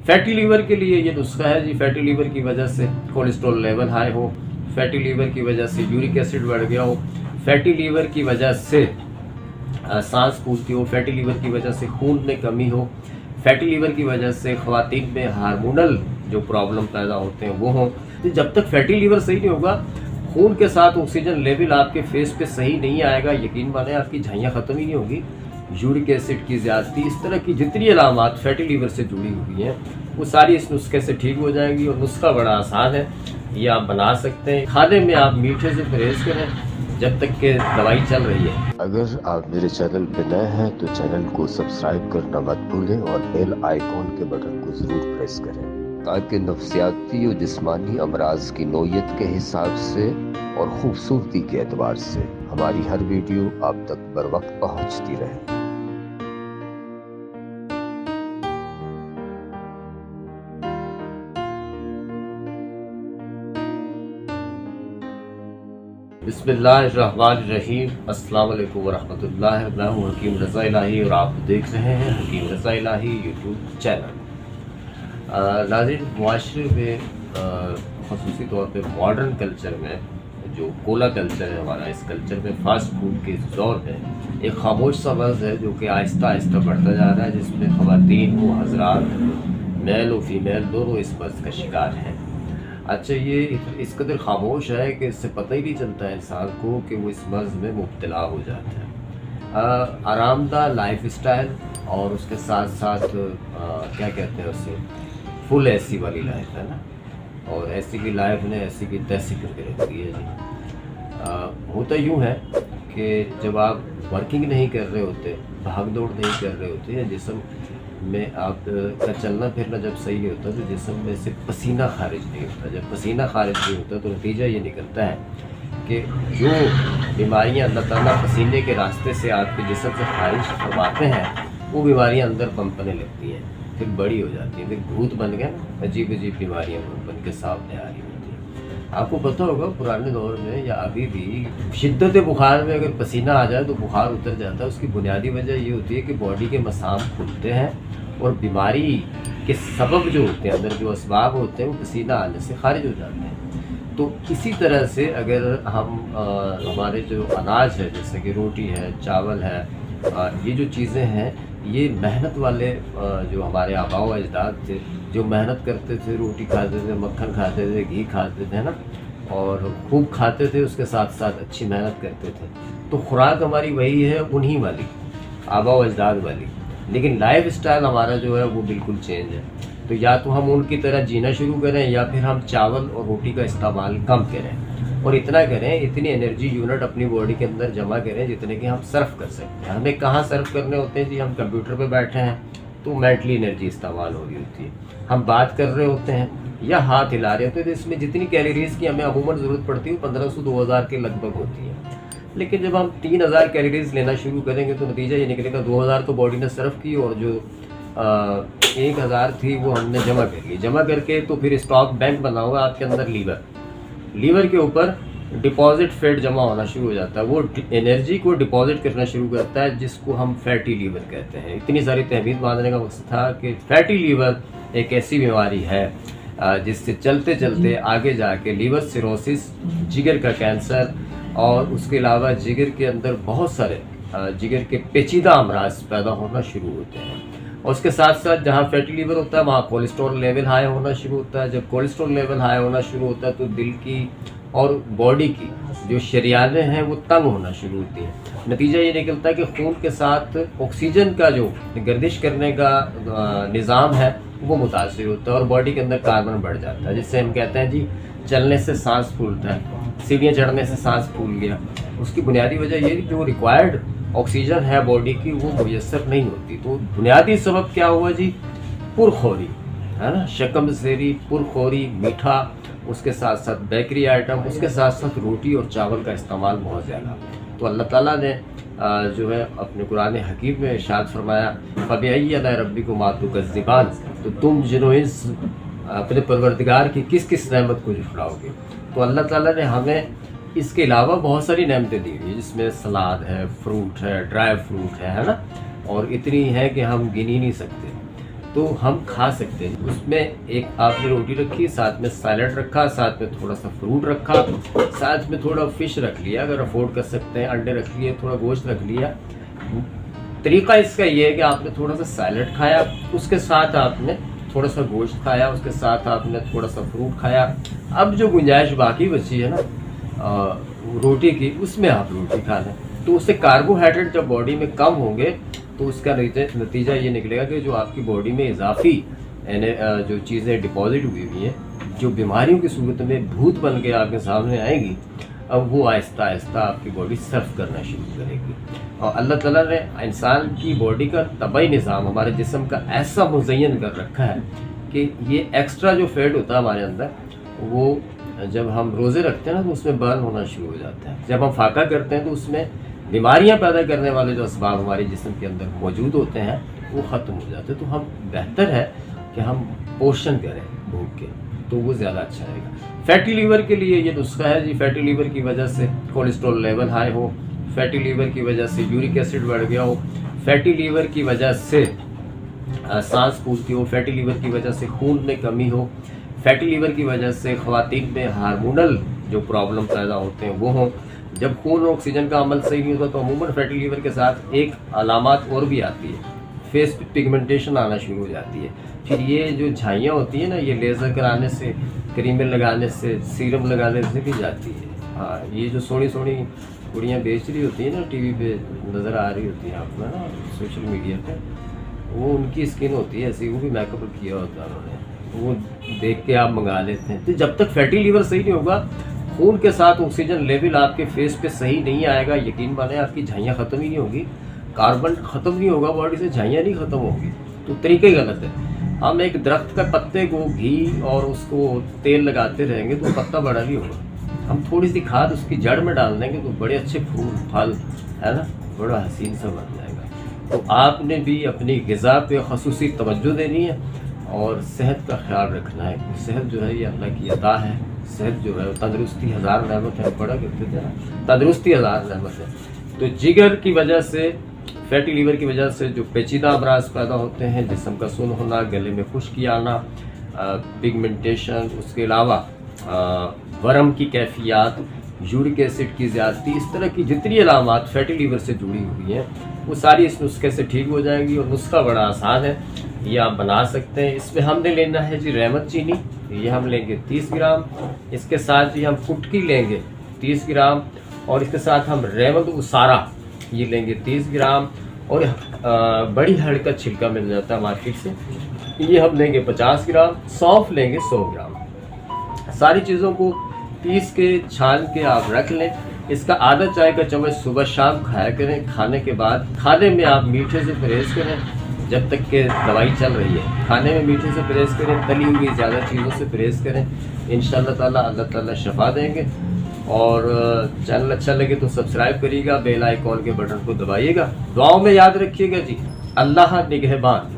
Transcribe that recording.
Fatty liver के लिए ये नुस्खा है जी। फैटी लीवर की वजह से कोलेस्ट्रॉल लेवल हाई हो, फैटी लीवर की वजह से यूरिक एसिड बढ़ गया हो, फैटी लीवर की वजह से सांस फूलती हो, फैटी लीवर की वजह से खून में कमी हो, फैटी लीवर की वजह से ख़वातीन में हार्मोनल जो प्रॉब्लम पैदा होते हैं वो हों। तो जब तक फैटी लीवर सही नहीं होगा, खून के साथ ऑक्सीजन लेवल आपके फेस पे सही नहीं आएगा, यकीन माने आपकी झाइयाँ ख़त्म ही नहीं होगी। यूरिक एसिड की ज़्यादती, इस तरह की जितनी अलामात फैटी लीवर से जुड़ी हुई हैं वो सारी इस नुस्खे से ठीक हो जाएंगी। और नुस्खा बड़ा आसान है, ये आप बना सकते हैं। खाने में आप मीठे से परहेज़ करें जब तक के दवाई चल रही है। अगर आप मेरे चैनल पर नए हैं तो चैनल को सब्सक्राइब करना मत भूलें और बेल आइकॉन के बटन को ज़रूर प्रेस करें ताकि नफ्सियाती और जिस्मानी अमराज की नौयत के हिसाब से और खूबसूरती के एतबार से हमारी हर वीडियो आप तक बर वक्त पहुँचती रहे। बिस्मिल्लाहिर्रहमानिर्रहीम, अस्सलाम वालेकुम वरहमतुल्लाह। मैं हूँ हकीम रज़ा इलाही और आप देख रहे हैं हकीम रज़ा इलाही यूट्यूब चैनल। नाज़रीन, मुआशरे में ख़ुसूसी तौर पे मॉडर्न कल्चर में जो कोला कल्चर है हमारा, इस कल्चर में फ़ास्ट फूड के दौर में एक खामोश सा मर्ज़ है जो कि आहिस्ता आहिस्ता बढ़ता जा रहा है, जिसमें ख़वातीन व हज़रात, मेल व फीमेल दोनों इस मर्ज़ का शिकार हैं। अच्छा, ये इस कदर खामोश है कि इससे पता ही नहीं चलता है इंसान को कि वो इस मर्ज़ में मुब्तला हो जाता है। आरामदा लाइफ स्टाइल और उसके साथ साथ क्या कहते हैं उसे, फुल एसी वाली लाइफ है ना, और एसी की लाइफ ने ऐसी की तैसी करके रख दी है जी। होता यूँ है कि जब आप वर्किंग नहीं कर रहे होते, भाग दौड़ नहीं कर रहे होते, या जिस्म में आप का चलना फिरना जब सही नहीं होता तो जिस्म में से पसीना खारिज नहीं होता। जब पसीना खारिज नहीं होता तो नतीजा ये निकलता है कि जो बीमारियां अल्लाह ताला पसीने के रास्ते से आपके जिस्म से खारिज करवाते हैं वो बीमारियां अंदर पनपने लगती हैं, फिर बड़ी हो जाती हैं, फिर भूत बन गए ना, अजीब अजीब बीमारियाँ बन के सामने आ रही होती हैं। आपको पता होगा पुराने दौर में या अभी भी शिद्दत बुखार में अगर पसीना आ जाए तो बुखार उतर जाता है। उसकी बुनियादी वजह ये होती है कि बॉडी के मसाम खुलते हैं और बीमारी के सबब जो होते हैं, अंदर जो असबाब होते हैं, वो पसीना आने से खारिज हो जाते हैं। तो इसी तरह से अगर हम हमारे जो अनाज है, जैसे कि रोटी है, चावल है, ये जो चीज़ें हैं, ये मेहनत वाले जो हमारे आबा व अजदाद थे, जो मेहनत करते थे, रोटी खाते थे, मक्खन खाते थे, घी खाते थे ना, और खूब खाते थे, उसके साथ साथ अच्छी मेहनत करते थे, तो खुराक हमारी वही है, उन्हीं वाली, आबा व अजदाद वाली। लेकिन लाइफ स्टाइल हमारा जो है वो बिल्कुल चेंज है। तो या तो हम उनकी तरह जीना शुरू करें या फिर हम चावल और रोटी का इस्तेमाल कम करें, और इतना करें, इतनी एनर्जी यूनिट अपनी बॉडी के अंदर जमा करें जितने कि हम सर्व कर सकते हैं। हमें कहाँ सर्व करने होते हैं जी? हम कंप्यूटर पे बैठे हैं तो मेंटली एनर्जी इस्तेमाल हो रही होती है, हम बात कर रहे होते हैं या हाथ हिला रहे होते हैं, तो इसमें जितनी कैलोरीज़ की हमें अमूमन ज़रूरत पड़ती है 1500-2000 के लगभग होती है। लेकिन जब हम 3000 कैलोरीज लेना शुरू करेंगे तो नतीजा ये निकलेगा 2000 तो बॉडी ने सर्व की और जो 1000 थी वो हमने जमा कर ली। जमा करके तो फिर स्टॉक बैंक बना हुआ आपके अंदर लीवर के ऊपर डिपॉजिट फैट जमा होना शुरू हो जाता है। वो एनर्जी को डिपॉजिट करना शुरू करता है, जिसको हम फैटी लीवर कहते हैं। इतनी सारी तहवीज़ बांधने का मकसद था कि फैटी लीवर एक ऐसी बीमारी है जिससे चलते चलते आगे जाके लीवर सिरोसिस, जिगर का कैंसर और उसके अलावा जिगर के अंदर बहुत सारे जिगर के पेचीदा अमराज पैदा होना शुरू होते हैं। और उसके साथ साथ जहाँ फैटी लीवर होता है वहाँ कोलेस्ट्रॉल लेवल हाई होना शुरू होता है। जब कोलेस्ट्रॉल लेवल हाई होना शुरू होता है तो दिल की और बॉडी की जो शरियानें हैं वो तंग होना शुरू होती हैं। नतीजा ये निकलता है कि खून के साथ ऑक्सीजन का जो गर्दिश करने का निज़ाम है वो मुतासिर होता है और बॉडी के अंदर कार्बन बढ़ जाता है, जिससे हम कहते हैं जी चलने से सांस फूलता है, सीढ़ियाँ चढ़ने से सांस फूल गया। उसकी बुनियादी वजह ये जो रिक्वायर्ड ऑक्सीजन है बॉडी की वो मुयस्सर नहीं होती। तो बुनियादी सबब क्या हुआ जी? पुरखोरी, है ना, शकम सेरी, पुरखोरी, मीठा, उसके साथ साथ बेकरी आइटम, उसके साथ साथ रोटी और चावल का इस्तेमाल बहुत ज़्यादा। तो अल्लाह ताला ने जो है अपने कुरान हकीम में इरशाद फरमाया, फ़बिअय्यि आलाइ रब्बिकुमा तुकज़्ज़िबान, तो तुम जिनो इंस अपने परवरदिगार की किस किस नेमत को झुठलाओगे। तो अल्लाह ताला ने हमें इसके अलावा बहुत सारी नेमतें दी हुई, जिसमें सलाद है, फ्रूट है, ड्राई फ्रूट है ना, और इतनी है कि हम गिन ही नहीं सकते। तो हम खा सकते हैं। उसमें एक आपने रोटी रखी, साथ में सैलड रखा, साथ में थोड़ा सा फ्रूट रखा, साथ में थोड़ा फिश रख लिया अगर अफोर्ड कर सकते हैं, अंडे रख लिए, थोड़ा गोश्त रख लिया। तरीका इसका ये है कि आपने थोड़ा सा सैलड खाया, उसके साथ आपने थोड़ा सा गोश्त खाया, उसके साथ आपने थोड़ा सा फ्रूट खाया। अब जो गुंजाइश बाकी बची है ना रोटी की, उसमें आप रोटी खा लें, तो उससे कार्बोहाइड्रेट जब बॉडी में कम होंगे तो उसका नतीजा ये निकलेगा कि जो आपकी बॉडी में इजाफी जो चीज़ें डिपॉजिट हुई हुई हैं, जो बीमारियों की सूरत में भूत बन के आपके सामने आएंगी, अब वो आहिस्ता आहिस्ता आपकी बॉडी सर्व करना शुरू करेगी। और अल्लाह ताला ने इंसान की बॉडी का तबाही निज़ाम हमारे जिस्म का ऐसा मुज़य्यन कर रखा है कि ये एक्स्ट्रा जो फैट होता है हमारे अंदर, वो जब हम रोज़े रखते हैं ना तो उसमें बर्न होना शुरू हो जाता है। जब हम फाका करते हैं तो उसमें बीमारियां पैदा करने वाले जो असबाब हमारे जिस्म के अंदर मौजूद होते हैं वो ख़त्म हो जाते हैं। तो हम बेहतर है कि हम पोषण करें भूख के, तो वो ज़्यादा अच्छा रहेगा। फैटी लीवर के लिए ये नुस्खा है जी। फैटी लीवर की वजह से कोलेस्ट्रॉल लेवल हाई हो, फैटी लीवर की वजह से यूरिक एसिड बढ़ गया हो, फैटी लीवर की वजह से सांस फूलती हो, फैटी लीवर की वजह से खून में कमी हो, फैटी लीवर की वजह से ख़वातीन में हार्मोनल जो प्रॉब्लम पैदा होते हैं वो हों। जब खून और ऑक्सीजन का अमल सही नहीं होता तो अमूमन फैटी लीवर के साथ एक अलामात और भी आती है, फेस पे पिगमेंटेशन आना शुरू हो जाती है। फिर ये जो झाइयाँ होती है ना, ये लेज़र कराने से, क्रीमें लगाने से, सीरम लगाने से भी जाती है। हाँ, ये जो सोनी सोनी कुड़ियाँ बेच रही होती है ना, टीवी पे नज़र आ रही होती है आपको ना, सोशल मीडिया पे, वो उनकी स्किन होती है ऐसी, वो भी मेकअप किया होता है उन्होंने, वो देख के आप मंगा लेते हैं। तो जब तक फैटी लीवर सही नहीं होगा, खून के साथ ऑक्सीजन लेवल आपके फेस पे सही नहीं आएगा, यकीन माने आपकी झाइयाँ ख़त्म ही नहीं होगी, कार्बन ख़त्म नहीं होगा बॉडी से, झाइयाँ नहीं ख़त्म होगी। तो तरीके गलत है। हम एक दरख्त का पत्ते को घी और उसको तेल लगाते रहेंगे तो पत्ता बड़ा नहीं होगा। हम थोड़ी सी खाद उसकी जड़ में डाल देंगे तो बड़े अच्छे फूल फल है ना, बड़ा हसीन सा बन जाएगा। तो आपने भी अपनी ग़िज़ा पे ख़ुसूसी तवज्जो देनी है और सेहत का ख्याल रखना है। सेहत जो है ये अल्लाह की अता है। सेहत जो है तंदुरुस्ती हज़ार नेमत है, पढ़ा करते थे ना, तंदुरुस्ती हज़ार नेमत है। तो जिगर की वजह से, फैटी लीवर की वजह से जो पेचीदा अमराज पैदा होते हैं, जिस्म का सुन्न होना, गले में खुश्की आना, पिगमेंटेशन, उसके अलावा वरम की कैफियत, यूरिक एसिड की ज़्यादती, इस तरह की जितनी अलामात फैटी लीवर से जुड़ी हुई हैं वो सारी इस नुस्खे से ठीक हो जाएंगी। और नुस्खा बड़ा आसान है, ये आप बना सकते हैं। इसमें हमने लेना है जी रहमत चीनी, ये हम लेंगे 30 ग्राम। इसके साथ ही हम कुटकी लेंगे 30 ग्राम, और इसके साथ हम रहमत उसारा ये लेंगे 30 ग्राम, और बड़ी हड़ का छिलका मिल जाता है मार्केट से, ये हम लेंगे 50 ग्राम। सौंफ लेंगे 100 ग्राम। सारी चीज़ों को पीस के छान के आप रख लें। इसका आधा चाय का चम्मच सुबह शाम खाया करें। खाने के बाद खाने में आप मीठे से परहेज़ करें जब तक के दवाई चल रही है। खाने में मीठे से परहेज़ करें, तली हुई ज़्यादा चीज़ों से परहेज़ करें। इंशाअल्लाह ताला अल्लाह ताला शफा देंगे। और चैनल अच्छा लगे तो सब्सक्राइब करिएगा, बेल आइकॉन के बटन को दबाइएगा। दुआओं में याद रखिएगा जी। अल्लाह निगहबान।